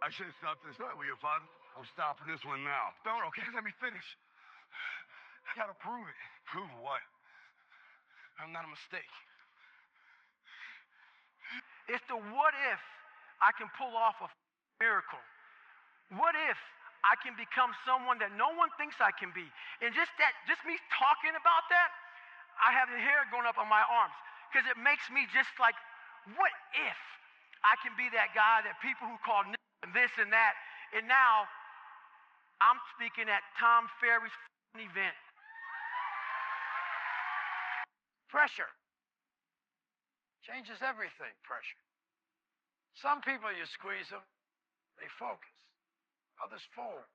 I should stop this fight with your father. I'm stopping this one now. Don't, okay? Let me finish. I gotta prove it. Prove what? I'm not a mistake. It's the what if I can pull off a miracle. What if I can become someone that no one thinks I can be? And just me talking about that, I have the hair going up on my arms because it makes me just like, what if I can be that guy that people who call this and that, and now I'm speaking at Tom Ferry's event. Pressure changes everything, pressure. Some people, you squeeze them, they focus. Others fold.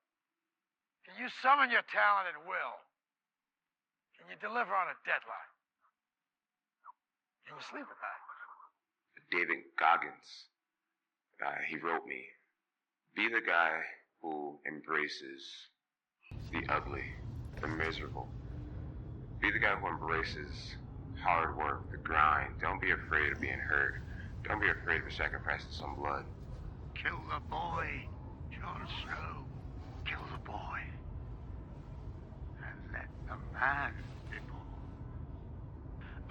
Can you summon your talent at will? Can you deliver on a deadline? Can you sleep at night? David Goggins, he wrote me, be the guy who embraces the ugly, the miserable. Be the guy who embraces hard work, the grind. Don't be afraid of being hurt. Don't be afraid of sacrificing some blood. Kill the boy, Jon Snow. Kill the boy. And let the man be born.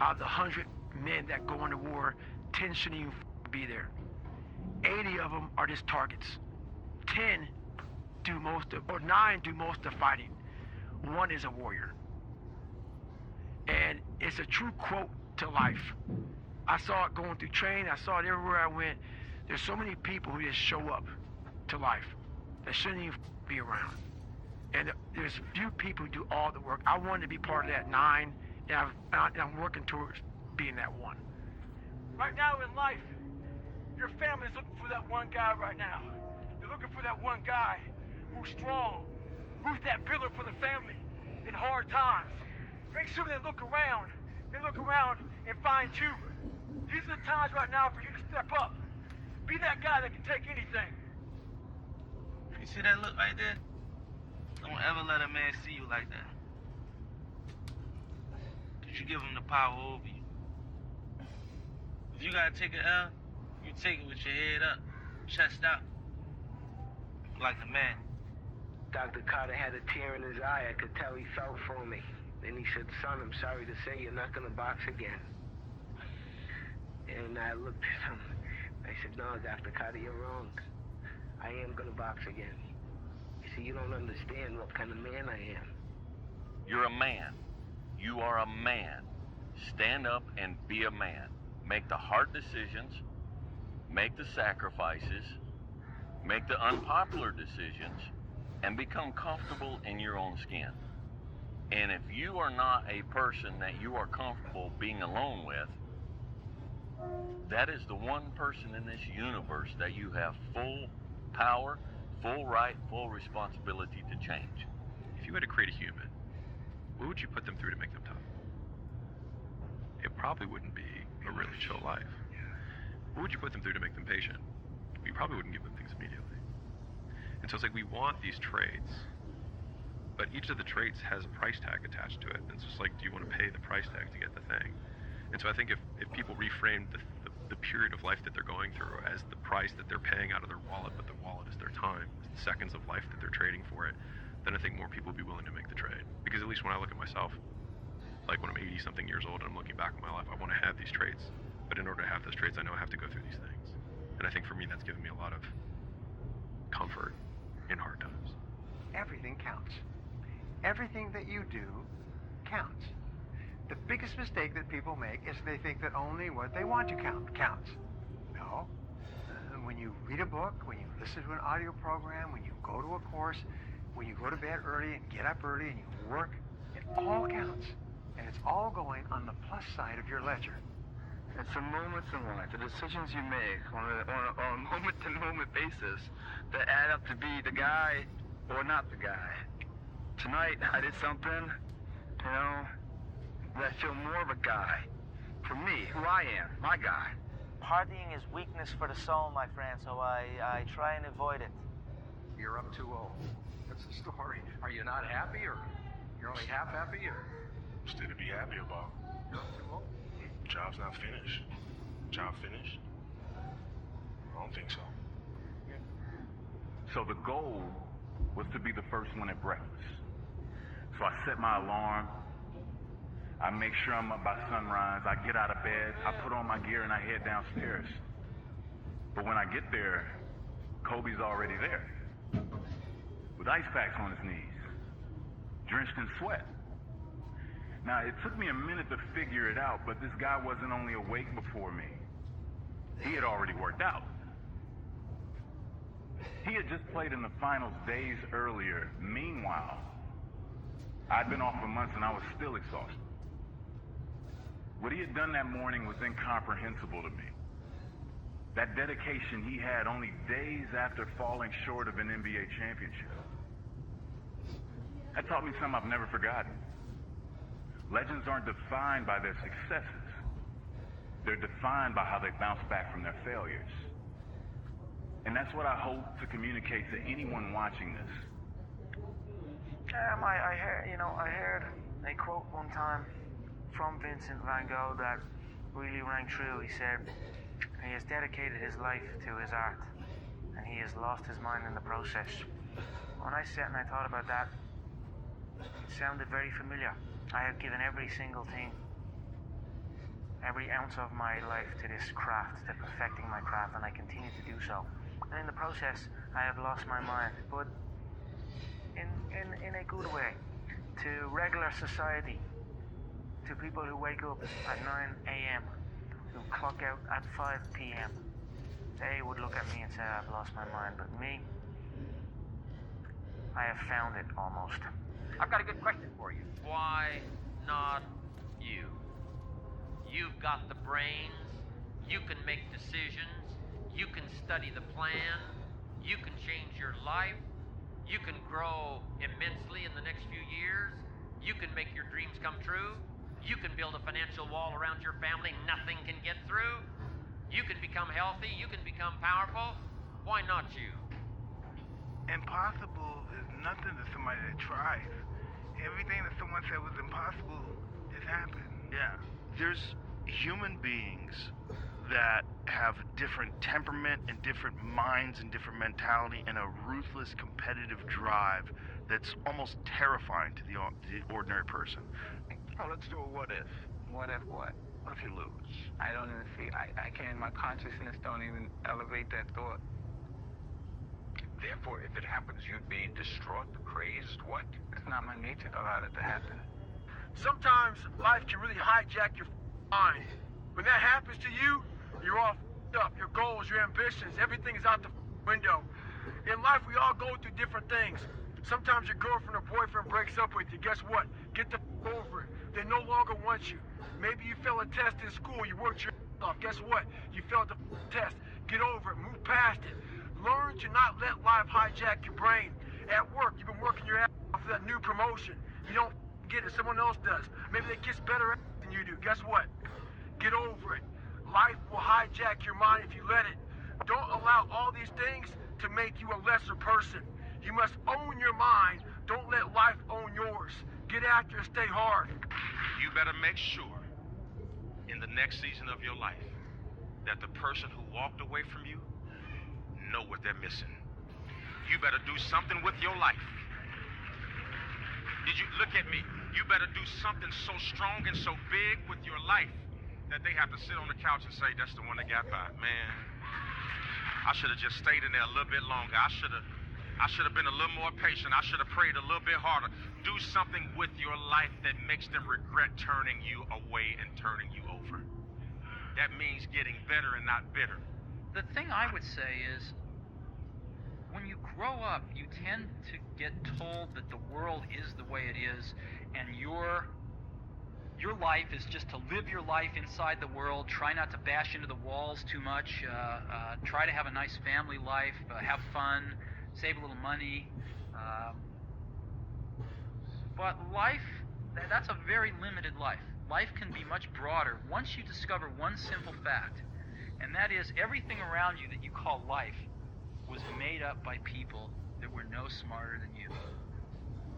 Out of the 100 men that go into war, 10 shouldn't even be there. 80 of them are just targets. 10 do most of, or 9 do most of the fighting. 1 is a warrior. And it's a true quote to life. I saw it going through training. I saw it everywhere I went. There's so many people who just show up to life that shouldn't even be around. And there's few people who do all the work. I wanted to be part of that 9, and I'm working towards being that 1. Right now in life, your family's looking for that one guy right now. They're looking for that one guy who's strong, who's that pillar for the family in hard times. Make sure they look around and find you. These are the times right now for you to step up. Be that guy that can take anything. You see that look right there? Don't ever let a man see you like that. Cause you give him the power over you. If you gotta take an L, you take it with your head up, chest out. Like a man. Dr. Carter had a tear in his eye. I could tell he felt for me. Then he said, son, I'm sorry to say you're not going to box again. And I looked at him. I said, no, Dr. Carter, you're wrong. I am going to box again. You see, you don't understand what kind of man I am. You're a man. You are a man. Stand up and be a man. Make the hard decisions. Make the sacrifices. Make the unpopular decisions. And become comfortable in your own skin. And if you are not a person that you are comfortable being alone with, that is the one person in this universe that you have full power, full right, full responsibility to change. If you had to create a human, what would you put them through to make them tough? It probably wouldn't be a really chill life. What would you put them through to make them patient? You probably wouldn't give them things immediately. And so it's like we want these traits, but each of the traits has a price tag attached to it. And it's just like, do you want to pay the price tag to get the thing? And so I think if people reframe the period of life that they're going through as the price that they're paying out of their wallet, but the wallet is their time, it's the seconds of life that they're trading for it, then I think more people will be willing to make the trade. Because at least when I look at myself, like when I'm 80-something years old and I'm looking back on my life, I want to have these traits. But in order to have those traits, I know I have to go through these things. And I think for me, that's given me a lot of comfort in hard times. Everything counts. Everything that you do counts. The biggest mistake that people make is they think that only what they want to count counts. No. When you read a book, when you listen to an audio program, when you go to a course, when you go to bed early and get up early and you work, it all counts. And it's all going on the plus side of your ledger. It's the moments in life, the decisions you make on a moment-to-moment basis that add up to be the guy or not the guy. Tonight, I did something, that I feel more of a guy. For me, who I am, my guy. Partying is weakness for the soul, my friend, so I try and avoid it. You're up too old. What's the story? Are you not happy, or you're only half happy, or? Still to be happy about. You're up too old. Job's not finished. Job finished? I don't think so. So the goal was to be the first one at breakfast. So I set my alarm. I make sure I'm up by sunrise. I get out of bed. I put on my gear and I head downstairs. But when I get there, Kobe's already there with ice packs on his knees, drenched in sweat. Now, it took me a minute to figure it out, but this guy wasn't only awake before me. He had already worked out. He had just played in the finals days earlier. Meanwhile, I'd been off for months and I was still exhausted. What he had done that morning was incomprehensible to me. That dedication he had only days after falling short of an NBA championship. That taught me something I've never forgotten. Legends aren't defined by their successes. They're defined by how they bounce back from their failures. And that's what I hope to communicate to anyone watching this. I heard a quote one time from Vincent van Gogh that really rang true. He said, he has dedicated his life to his art, and he has lost his mind in the process. When I sat and I thought about that, it sounded very familiar. I have given every single thing, every ounce of my life to this craft, to perfecting my craft, and I continue to do so. And in the process, I have lost my mind, but in a good way, to regular society, to people who wake up at 9 a.m., who clock out at 5 p.m. They would look at me and say, I've lost my mind, but me, I have found it almost. I've got a good question for you. Why not you? You've got the brains, you can make decisions, you can study the plan, you can change your life, you can grow immensely in the next few years, you can make your dreams come true, you can build a financial wall around your family nothing can get through, you can become healthy, you can become powerful. Why not you? Impossible is nothing to somebody that tries. Everything that someone said was impossible just happened. Yeah. There's human beings that have different temperament and different minds and different mentality and a ruthless competitive drive that's almost terrifying to the ordinary person. Oh, let's do a what if. What if what? What if you lose? I don't even see, I can't, my consciousness don't even elevate that thought. Therefore, if it happens, you'd be distraught, crazed, what? It's not my nature to allow that to happen. Sometimes life can really hijack your mind. When that happens to you, you're all up. Your goals, your ambitions, everything is out the window. In life, we all go through different things. Sometimes your girlfriend or boyfriend breaks up with you. Guess what? Get the over it. They no longer want you. Maybe you failed a test in school. You worked your off. Guess what? You failed the test. Get over it. Move past it. Learn to not let life hijack your brain. At work, you've been working your ass off for that new promotion. You don't get it. Someone else does. Maybe they kiss better ass than you do. Guess what? Get over it. Life will hijack your mind if you let it. Don't allow all these things to make you a lesser person. You must own your mind. Don't let life own yours. Get after it. Stay hard. You better make sure in the next season of your life that the person who walked away from you know what they're missing. You better do something with your life. Did you look at me? You better do something so strong and so big with your life that they have to sit on the couch and say, that's the one that got by. Man, I should have just stayed in there a little bit longer. I should have been a little more patient. I should have prayed a little bit harder. Do something with your life that makes them regret turning you away and turning you over. That means getting better and not bitter. The thing I would say is, when you grow up, you tend to get told that the world is the way it is, and your life is just to live your life inside the world, try not to bash into the walls too much, try to have a nice family life, have fun, save a little money. But life, that's a very limited life. Life can be much broader once you discover one simple fact, and that is everything around you that you call life was made up by people that were no smarter than you.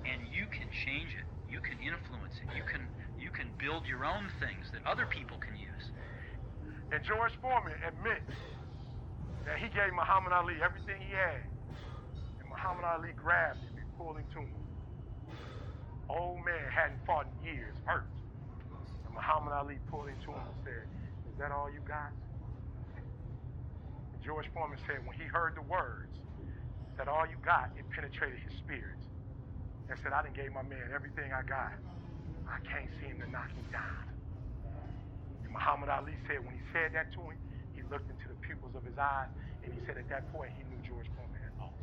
And you can change it. You can influence it. You can build your own things that other people can use. And George Foreman admits that he gave Muhammad Ali everything he had. Ali grabbed him and pulled him to him. Old man hadn't fought in years, hurt. And Muhammad Ali pulled him to him and said, "Is that all you got?" And George Foreman said when he heard the words, "That all you got," it penetrated his spirit. And said, "I done gave my man everything I got. I can't see him to knock him down." And Muhammad Ali said when he said that to him, he looked into the pupils of his eyes, and he said at that point he knew George Foreman had lost.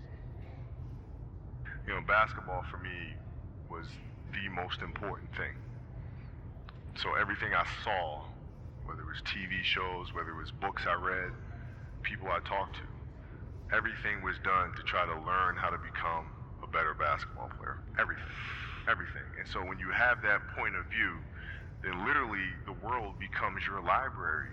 You know, basketball for me was the most important thing. So everything I saw, whether it was TV shows, whether it was books I read, people I talked to, everything was done to try to learn how to become a better basketball player. Everything. And so when you have that point of view, then literally the world becomes your library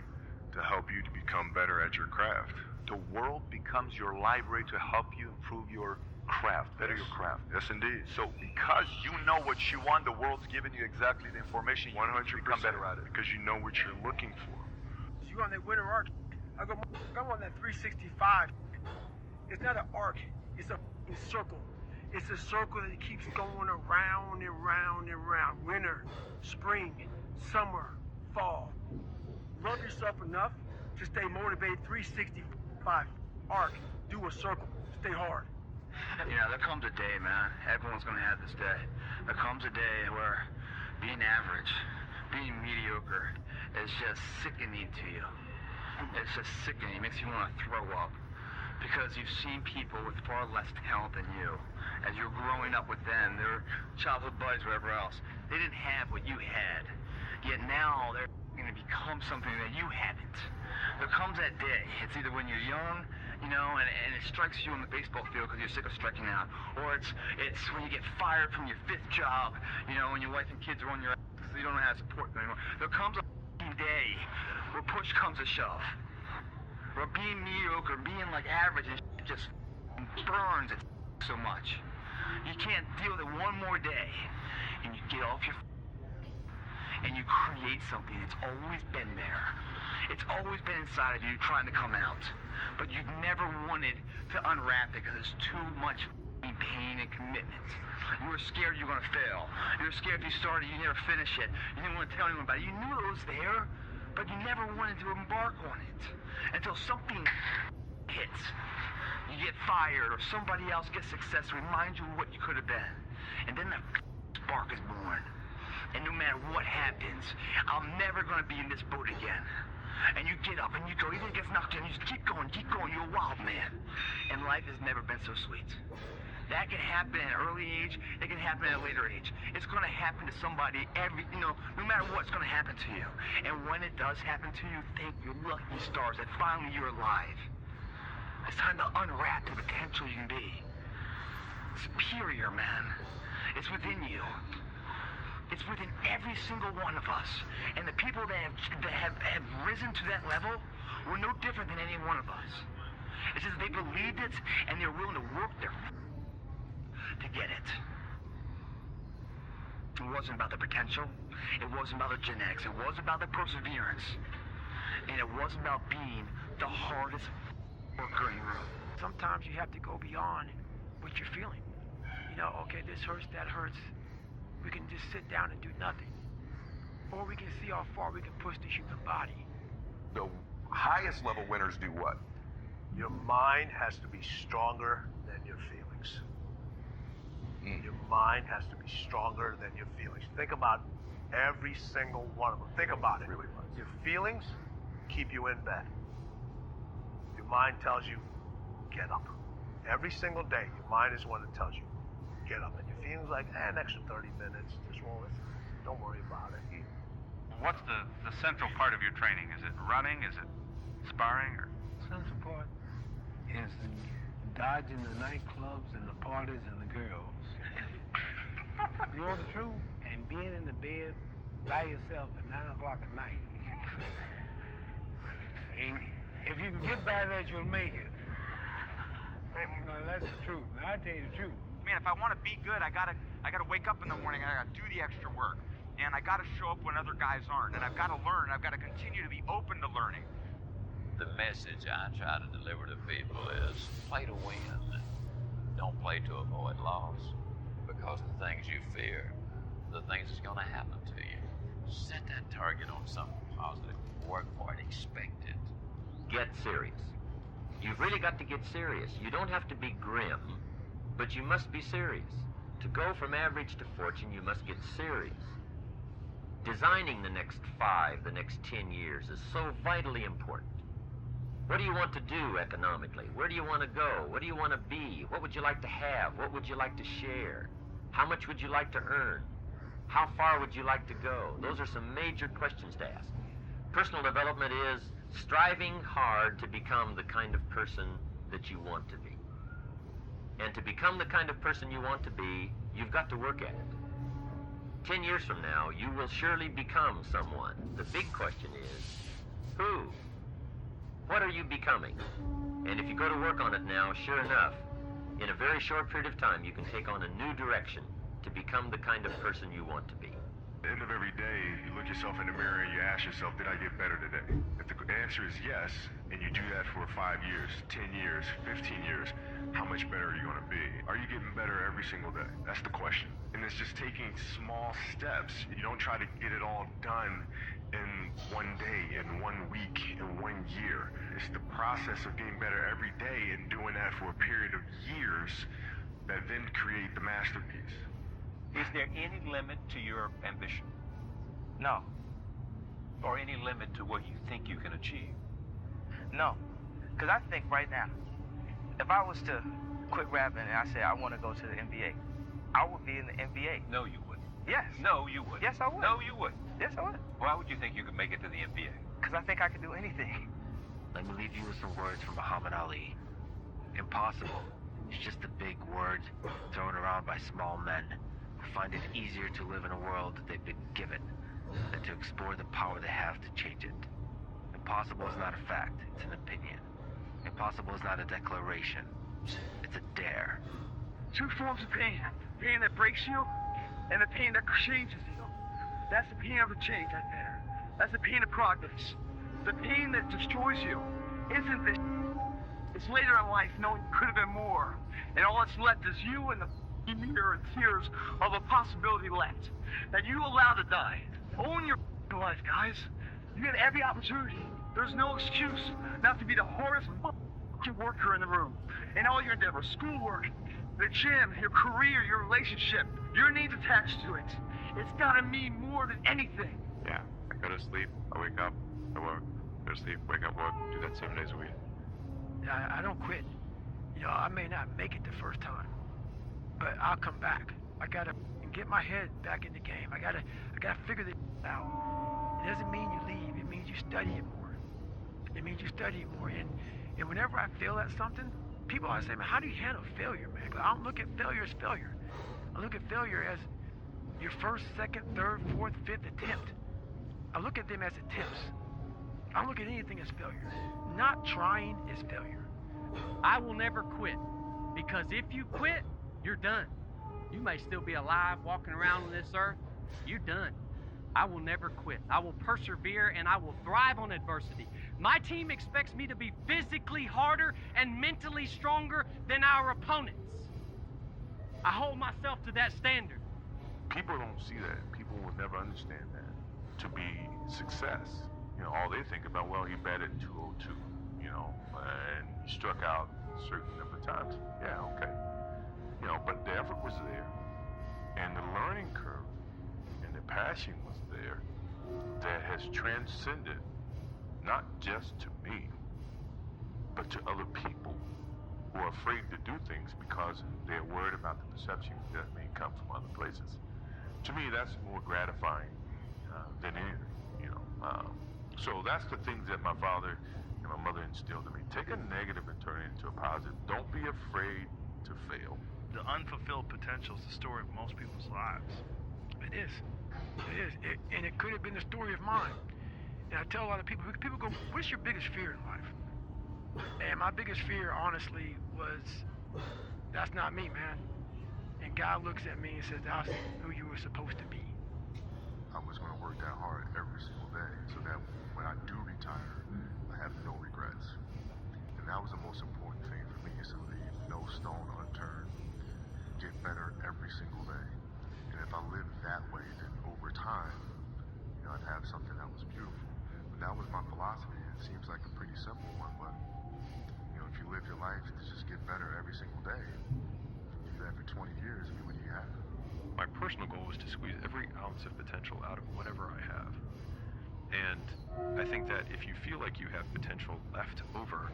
to help you to become better at your craft. The world becomes your library to help you improve your craft, better your craft. Yes, indeed. So because you know what you want, the world's giving you exactly the information you need to become better at it. Because you know what you're looking for. You on that winter arc, I'm on that 365. It's not an arc, it's a circle. It's a circle that keeps going around and round and round. Winter, spring, summer, fall. Love yourself enough to stay motivated. 365 arc, do a circle, stay hard. There comes a day, man. Everyone's gonna have this day. There comes a day where being average, being mediocre is just sickening to you. It's just sickening. It makes you want to throw up. Because you've seen people with far less talent than you. As you're growing up with them, their childhood buddies, whatever else, they didn't have what you had. Yet now they're going to become something that you haven't. There comes that day. It's either when you're young, and it strikes you on the baseball field because you're sick of striking out, or it's when you get fired from your 5th job, and your wife and kids are on your ass because you don't know how to support them anymore. There comes a day where push comes to shove. Where being mediocre, being like average, and just burns it so much. You can't deal with it one more day, and you get off your and you create something that's always been there. It's always been inside of you trying to come out, but you've never wanted to unwrap it because it's too much pain and commitment. You were scared you were going to fail. You were scared if you started, you never finish it. You didn't want to tell anyone about it. You knew it was there, but you never wanted to embark on it until something hits. You get fired or somebody else gets success, reminds you of what you could have been. And then the spark is born. And no matter what happens, I'm never going to be in this boat again. And you get up and you go, even if it gets knocked in, you just keep going, you're a wild man. And life has never been so sweet. That can happen at an early age, it can happen at a later age. It's going to happen to somebody no matter what, it's going to happen to you. And when it does happen to you, thank your lucky stars that finally you're alive. It's time to unwrap the potential you can be. Superior, man. It's within you. It's within every single one of us. And the people that have risen to that level were no different than any one of us. It's just they believed it and they're willing to work their to get it. It wasn't about the potential. It wasn't about the genetics. It wasn't about the perseverance. And it wasn't about being the hardest worker in the room. Sometimes you have to go beyond what you're feeling. Okay, this hurts, that hurts. We can just sit down and do nothing. Or we can see how far we can push the human body. The highest level winners do what? Your mind has to be stronger than your feelings. Your mind has to be stronger than your feelings. Think about every single one of them. Think about it. Really, your feelings keep you in bed. Your mind tells you, get up. Every single day, your mind is one that tells you, get up. And your feelings like, an extra 30 minutes, just won't, don't worry about it. What's the central part of your training? Is it running? Is it sparring? Or? Central part is dodging the nightclubs and the parties and the girls. You know the truth? And being in the bed by yourself at 9 o'clock at night. And if you can get by that, you'll make it. No, that's the truth. Now, I tell you the truth. Man, if I want to be good, I gotta wake up in the morning. I gotta do the extra work, and I gotta show up when other guys aren't. And I've got to learn. I've got to continue to be open to learning. The message I try to deliver to people is play to win. Don't play play to avoid loss. Because the things you fear, the things that's going to happen to you. Set that target on something positive. Work for it. Expect it. Get serious. You've really got to get serious. You don't have to be grim, but you must be serious. To go from average to fortune, you must get serious. Designing the next 5, the next 10 years is so vitally important. What do you want to do economically? Where do you want to go? What do you want to be? What would you like to have? What would you like to share? How much would you like to earn? How far would you like to go? Those are some major questions to ask. Personal development is striving hard to become the kind of person that you want to be. And to become the kind of person you want to be, you've got to work at it. 10 years from now, you will surely become someone. The big question is, who? What are you becoming? And if you go to work on it now, sure enough, in a very short period of time, you can take on a new direction to become the kind of person you want to be. At the end of every day, you look yourself in the mirror and you ask yourself, did I get better today? If the answer is yes, and you do that for 5 years, 10 years, 15 years, how much better are you going to be? Are you getting better every single day? That's the question. And it's just taking small steps. You don't try to get it all done in one day, in 1 week, in 1 year. It's the process of getting better every day and doing that for a period of years that then create the masterpiece. Is there any limit to your ambition? No. Or any limit to what you think you can achieve? No. Because I think right now, if I was to quit rapping and I said I want to go to the NBA, I would be in the NBA. No, you wouldn't. Yes. No, you wouldn't. Yes, I would. No, you wouldn't. Yes, I would. Why would you think you could make it to the NBA? Because I think I could do anything. Let me leave you with some words from Muhammad Ali. Impossible is just a big word thrown around by small men who find it easier to live in a world that they've been given than to explore the power they have to change it. Impossible is not a fact, it's an opinion. Impossible is not a declaration, it's a dare. 2 forms of pain. Pain that breaks you and the pain that changes you. That's the pain of the change right there. That's the pain of progress. The pain that destroys you isn't this. It's later in life knowing it could have been more. And all that's left is you and the mirror and tears of a possibility left. That you allow to die. Own your life, guys. You get every opportunity. There's no excuse not to be the hardest worker in the room. In all your endeavors, schoolwork, the gym, your career, your relationship, your needs attached to it. It's gotta mean more than anything. Yeah, I go to sleep, I wake up, I work, go to sleep, wake up, work, do that 7 days a week. I don't quit. You know, I may not make it the first time, but I'll come back. I gotta get my head back in the game. I gotta figure this out. It doesn't mean you leave. It means you study it more. It means you study it more. And whenever I fail at something, people always say, man, how do you handle failure, man? But I don't look at failure as failure. I look at failure as your first, second, third, fourth, fifth attempt. I look at them as attempts. I don't look at anything as failure. Not trying is failure. I will never quit, because if you quit, you're done. You may still be alive, walking around on this earth. You're done. I will never quit. I will persevere, and I will thrive on adversity. My team expects me to be physically harder and mentally stronger than our opponents. I hold myself to that standard. People don't see that. People will never understand that. To be success, you know, all they think about, well, he batted 202, you know, and he struck out a certain number of times. Yeah, okay. You know, but the effort was there, and the learning curve and the passion was there that has transcended not just to me, but to other people who are afraid to do things because they're worried about the perception that may come from other places. To me, that's more gratifying than anything, you know. So that's the things that my father and my mother instilled in me. Take a negative and turn it into a positive. Don't be afraid to fail. The unfulfilled potential is the story of most people's lives. It is. It is. And it could have been the story of mine. And I tell a lot of people go, what's your biggest fear in life? And my biggest fear, honestly, was, that's not me, man. And God looks at me and says, that's who you were supposed to be. I was going to work that hard every single day so that when I do retire, I have no regrets. And that was the most important thing for me, is to leave no stone unturned. if I lived that way, then over time, I'd have something that was beautiful. But that was my philosophy. It seems like a pretty simple one, but if you live your life to just get better every single day, you do that for 20 years, what do you have? My personal goal is to squeeze every ounce of potential out of whatever I have. And I think that if you feel like you have potential left over,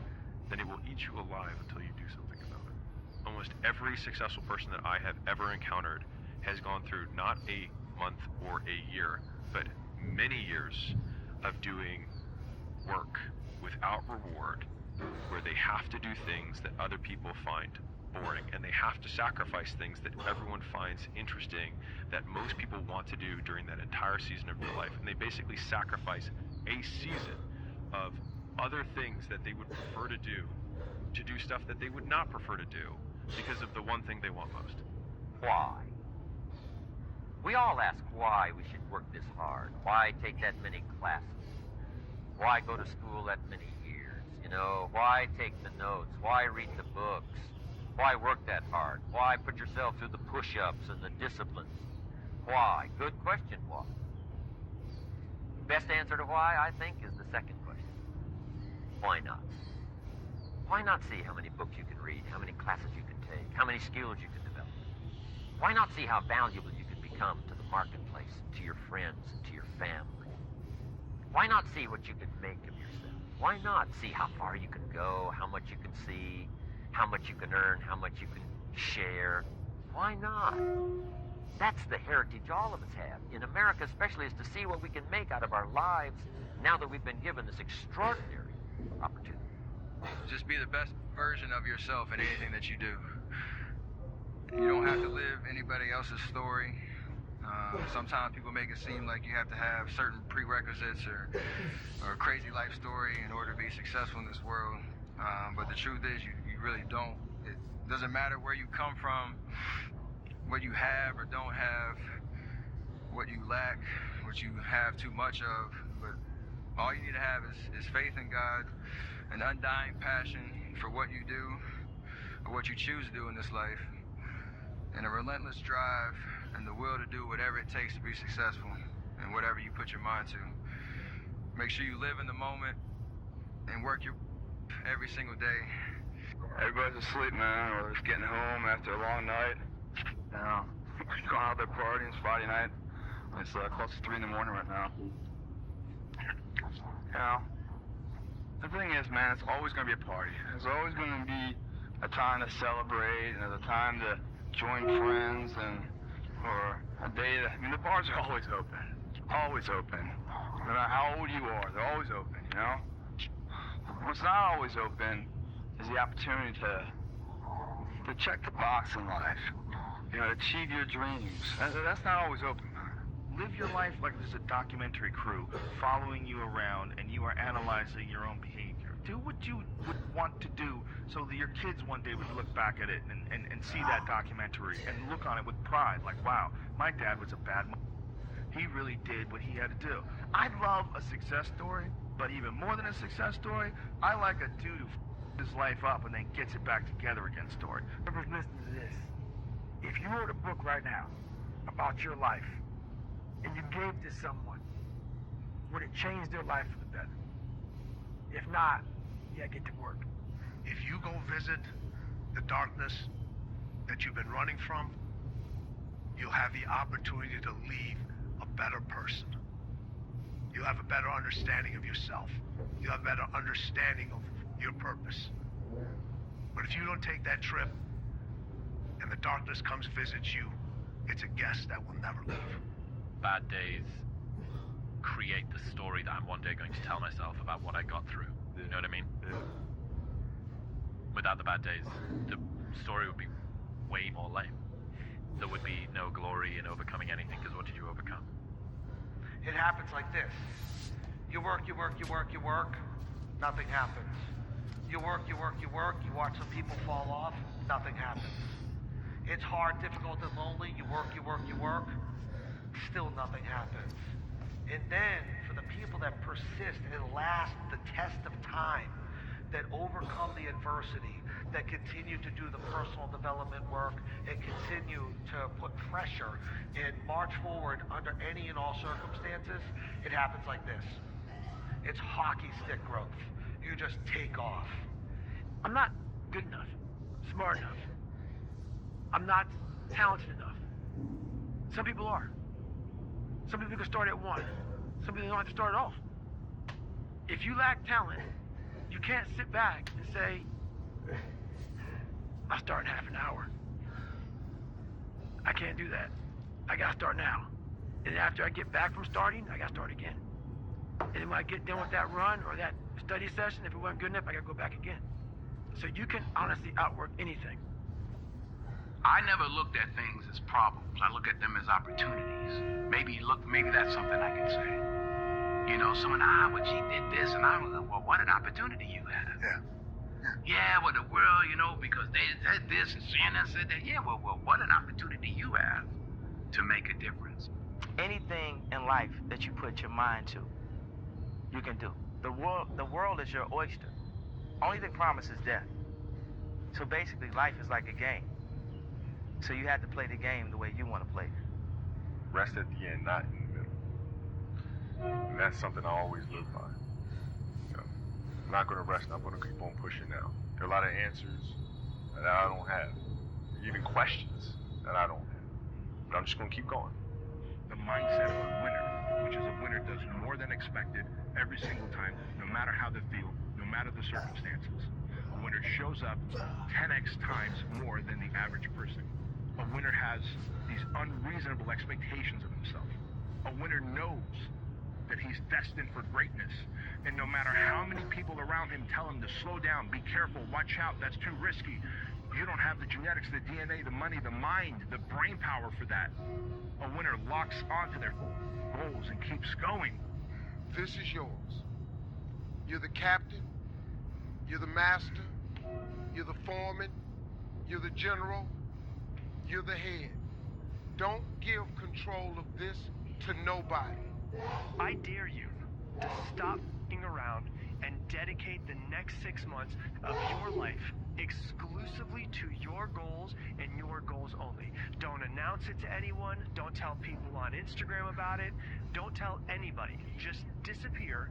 then it will eat you alive until you do something about it. Almost every successful person that I have ever encountered has gone through not a month or a year, but many years of doing work without reward, where they have to do things that other people find boring, and they have to sacrifice things that everyone finds interesting, that most people want to do during that entire season of their life. And they basically sacrifice a season of other things that they would prefer to do stuff that they would not prefer to do because of the one thing they want most. Why? We all ask why we should work this hard. Why take that many classes? Why go to school that many years? Why take the notes? Why read the books? Why work that hard? Why put yourself through the push-ups and the disciplines? Why? Good question, why? Best answer to why, I think, is the second question. Why not? Why not see how many books you can read, how many classes you can take, how many skills you can develop? Why not see how valuable you can become to the marketplace, to your friends, to your family? Why not see what you can make of yourself? Why not see how far you can go, how much you can see, how much you can earn, how much you can share? Why not? That's the heritage all of us have, in America especially, is to see what we can make out of our lives now that we've been given this extraordinary opportunity. Just be the best version of yourself in anything that you do. You don't have to live anybody else's story. Sometimes people make it seem like you have to have certain prerequisites or a crazy life story in order to be successful in this world. But the truth is, you really don't. It doesn't matter where you come from, what you have or don't have, what you lack, what you have too much of. But all you need to have is faith in God, an undying passion for what you do or what you choose to do in this life, and a relentless drive and the will to do whatever it takes to be successful and whatever you put your mind to. Make sure you live in the moment and work your every single day. Everybody's asleep, man, or just getting home after a long night. Going out there partying. It's Friday night. It's close to 3 in the morning right now. The thing is, man, it's always going to be a party. There's always going to be a time to celebrate, and there's a time to join friends, or a day that, the bars are always open. Always open. No matter how old you are, they're always open, What's not always open is the opportunity to check the box in life. Achieve your dreams. That's not always open, man. Live your life like there's a documentary crew following you around and you are analyzing your own behavior. Do what you would want to do so that your kids one day would look back at it and see that documentary and look on it with pride. Like, wow, my dad was a bad man. He really did what he had to do. I love a success story, but even more than a success story, I like a dude who his life up and then gets it back together again story. Whoever's listening to this, if you wrote a book right now about your life and you gave it to someone, would it change their life for the better? If not, get to work. If you go visit the darkness that you've been running from, you'll have the opportunity to leave a better person. You'll have a better understanding of yourself. You'll have a better understanding of your purpose. But if you don't take that trip and the darkness comes visits you, it's a guest that will never leave. Bad days create the story that I'm one day going to tell myself about what I got through. You know what I mean? Yeah. Without the bad days, the story would be way more lame. There would be no glory in overcoming anything, because what did you overcome? It happens like this. You work, nothing happens. You work, you watch some people fall off, nothing happens. It's hard, difficult, and lonely. You work, still nothing happens. And then, for the people that persist and last the test of time, that overcome the adversity, that continue to do the personal development work, and continue to put pressure and march forward under any and all circumstances, it happens like this. It's hockey stick growth. You just take off. I'm not good enough, smart enough. I'm not talented enough. Some people are. Some people can start at 1. Some people don't have to start at all. If you lack talent, you can't sit back and say, I'll start in half an hour. I can't do that. I gotta start now. And after I get back from starting, I gotta start again. And then when I get done with that run or that study session, if it wasn't good enough, I gotta go back again. So you can honestly outwork anything. I never looked at things as problems. I look at them as opportunities. Maybe that's something I can say. You know, someone, well, she did this, and I was like, well, what an opportunity you have. Yeah, well, the world, you know, because they said this and CNN said that. Yeah, well, what an opportunity you have to make a difference. Anything in life that you put your mind to, you can do. The world is your oyster. Only thing promised is death. So basically, life is like a game. So you have to play the game the way you want to play it. Rest at the end, not in the middle. And that's something I always live by. You know, I'm not going to rest. I'm going to keep on pushing now. There are a lot of answers that I don't have, even questions that I don't have. But I'm just going to keep going. The mindset of a winner, which is a winner does more than expected every single time, no matter how they feel, no matter the circumstances. A winner shows up 10x times more than the average person. A winner has these unreasonable expectations of himself. A winner knows that he's destined for greatness. And no matter how many people around him tell him to slow down, be careful, watch out, that's too risky, you don't have the genetics, the DNA, the money, the mind, the brain power for that. A winner locks onto their goals and keeps going. This is yours. You're the captain. You're the master. You're the foreman. You're the general. You're the head. Don't give control of this to nobody. I dare you to stop f***ing around and dedicate the next 6 months of your life exclusively to your goals and your goals only. Don't announce it to anyone. Don't tell people on Instagram about it. Don't tell anybody. Just disappear,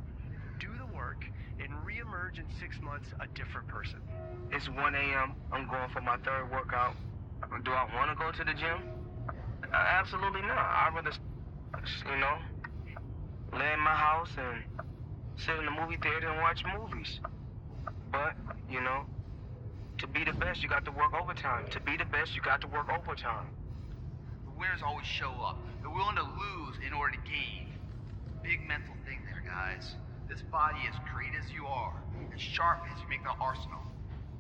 do the work, and reemerge in 6 months a different person. It's 1 a.m. I'm going for my 3rd workout. Do I want to go to the gym? Absolutely not. I'd rather, you know, lay in my house and sit in the movie theater and watch movies. But, you know, to be the best, you got to work overtime. To be the best, you got to work overtime. The winners always show up. They're willing to lose in order to gain. Big mental thing there, guys. This body, as great as you are, as sharp as you make the arsenal,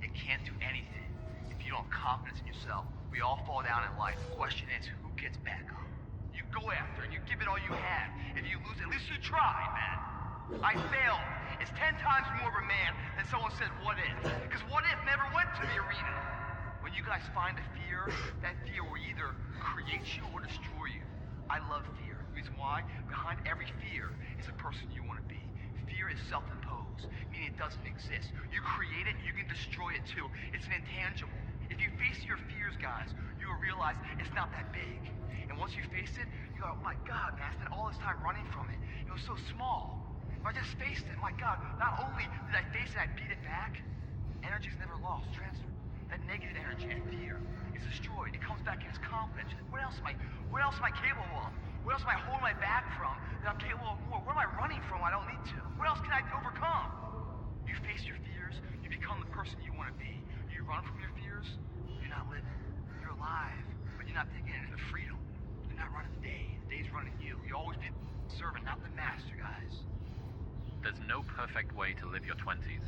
it can't do anything if you don't have confidence in yourself. We all fall down in life. The question is, who gets back up? You go after it. You give it all you have. If you lose, at least you tried, man. I failed. It's 10 times more of a man than someone said, what if? Because what if never went to the arena? When you guys find a fear, that fear will either create you or destroy you. I love fear. The reason why? Behind every fear is a person you want to be. Fear is self-imposed, meaning it doesn't exist. You create it, you can destroy it too. It's an intangible. If you face your fears, guys, you will realize it's not that big. And once you face it, you go, oh my God, man, I spent all this time running from it. It was so small. If I just faced it, my God, not only did I face it, I beat it back. Energy's never lost, transferred. That negative energy and fear is destroyed. It comes back in its confidence. What else am I capable of? What else am I holding my back from that I'm capable of more? What am I running from I don't need to? What else can I overcome? You face your fears, you become the person you want to be. You run from your fears, you're not living. You're alive, but you're not taking it into freedom. You're not running the day. The day's running you. You always be the servant, not the master, guys. There's no perfect way to live your 20s.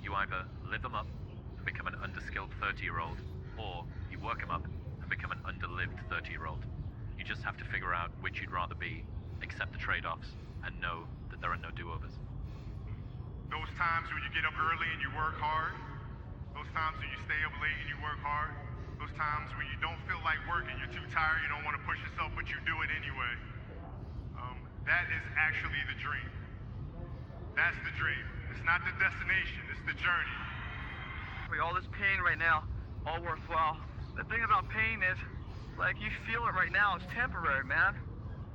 You either live them up and become an underskilled 30-year-old, or you work them up and become an underlived 30-year-old. You just have to figure out which you'd rather be, accept the trade-offs, and know that there are no do-overs. Those times when you get up early and you work hard, those times when you stay up late and you work hard, those times when you don't feel like working, you're too tired, you don't want to push yourself, but you do it anyway. That is actually the dream. That's the dream. It's not the destination, it's the journey. All this pain right now, all worthwhile. The thing about pain is, like, you feel it right now, it's temporary, man.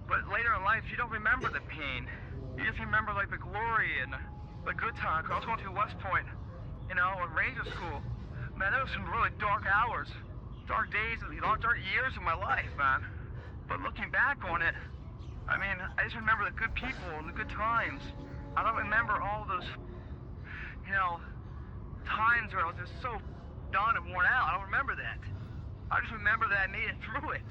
But later in life, you don't remember the pain. You just remember, like, the glory and the good times. I was going through West Point, you know, in Ranger School. Man, there was some really dark hours, dark days, and dark years of my life, man. But looking back on it, I mean, I just remember the good people and the good times. I don't remember all those, you know, times where I was just so done and worn out. I don't remember that. I just remember that I made it through it.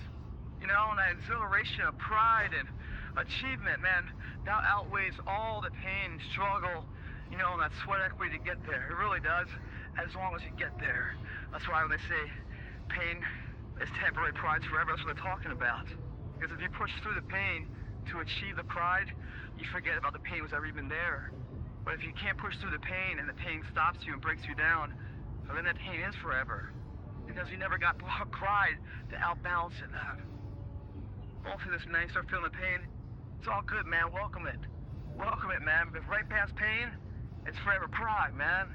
You know, and that exhilaration of pride and achievement, man, that outweighs all the pain, struggle, you know, and that sweat equity to get there. It really does, as long as you get there. That's why when they say pain is temporary, pride's forever, that's what they're talking about. Because if you push through the pain to achieve the pride, you forget about the pain was ever even there. But if you can't push through the pain and the pain stops you and breaks you down, well, then that pain is forever. Because you never got pride to outbalance it. All through this, man, you start feeling the pain. It's all good, man. Welcome it. Welcome it, man. Because right past pain, it's forever pride, man.